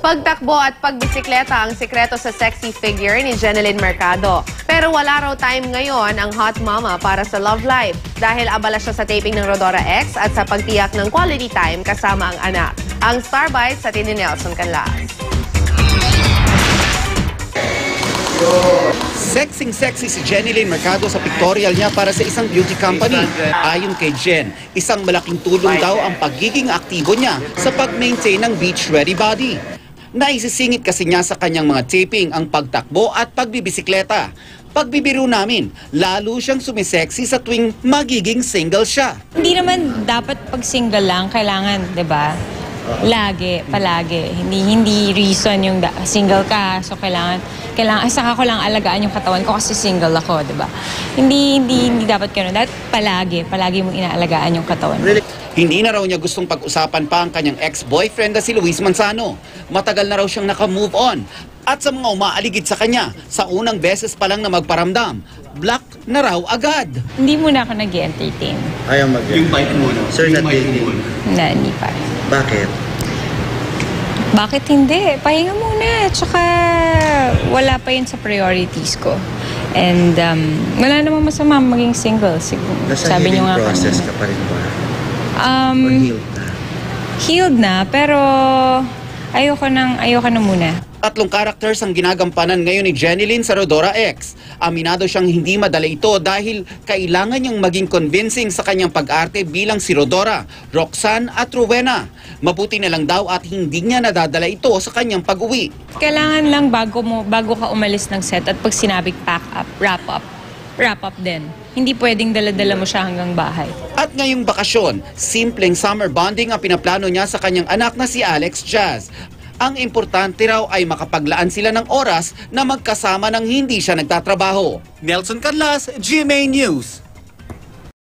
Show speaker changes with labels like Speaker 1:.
Speaker 1: Pagtakbo at pagbisikleta ang sikreto sa sexy figure ni Jeneline Mercado. Pero wala raw time ngayon ang hot mama para sa love life dahil abala siya sa taping ng Rodora X at sa pagtiyak ng quality time kasama ang anak. Ang Star Bites sa ni Nelson Canlas.
Speaker 2: Sexy si Jeneline Mercado sa pictorial niya para sa isang beauty company. Ayon kay Jen, isang malaking tulong daw ang pagiging aktibo niya sa pag-maintain ng beach-ready body. Naisisingit kasi niya sa kanyang mga taping ang pagtakbo at pagbibisikleta. Pagbibiro namin, lalo siyang sumisexy sa tuwing magiging single siya.
Speaker 3: Hindi naman dapat pag single lang, kailangan, 'di ba? Lagi, palagi. Hindi reason yung single ka, so kailangan saka ko lang alagaan yung katawan ko kasi single ako, 'di ba? Hindi dapat ganoon. Dapat palagi mong inaalagaan yung katawan.
Speaker 2: Hindi na raw niya gustong pag-usapan pa ang kanyang ex-boyfriend na si Luis Manzano. Matagal na raw siyang naka-move on. At sa mga umaaligid sa kanya, sa unang beses pa lang na magparamdam, block na raw agad.
Speaker 3: Hindi muna ako nag-entertain.
Speaker 4: Ayaw
Speaker 5: Yung bite mo, no?
Speaker 4: Sir,
Speaker 5: Yung
Speaker 4: not
Speaker 5: bite
Speaker 4: dating.
Speaker 5: mo.
Speaker 3: Hindi pa.
Speaker 4: Bakit?
Speaker 3: Bakit hindi? Pahinga muna. Tsaka wala pa yun sa priorities ko. And wala namang masama maging single. Siguro.
Speaker 4: Nasa
Speaker 3: Sabi niyo
Speaker 4: healing
Speaker 3: nga
Speaker 4: process
Speaker 3: kanina.
Speaker 4: ka pa rin ba? Or healed na?
Speaker 3: Healed na, pero ayoko na muna.
Speaker 2: Tatlong characters ang ginagampanan ngayon ni Jeneline sa Rodora X. Aminado siyang hindi madala ito dahil kailangan niyang maging convincing sa kanyang pag-arte bilang si Rodora, Roxanne at Rowena. Mabuti na lang daw at hindi niya nadadala ito sa kanyang pag-uwi.
Speaker 3: Kailangan lang bago ka umalis ng set at pag sinabing pack up, wrap up din. Hindi pwedeng dala-dala mo siya hanggang bahay.
Speaker 2: At ngayong bakasyon, simpleng summer bonding ang pinaplano niya sa kanyang anak na si Alex Jazz. Ang importante raw ay makapaglaan sila ng oras na magkasama nang hindi siya nagtatrabaho. Nelson Canlas, GMA News.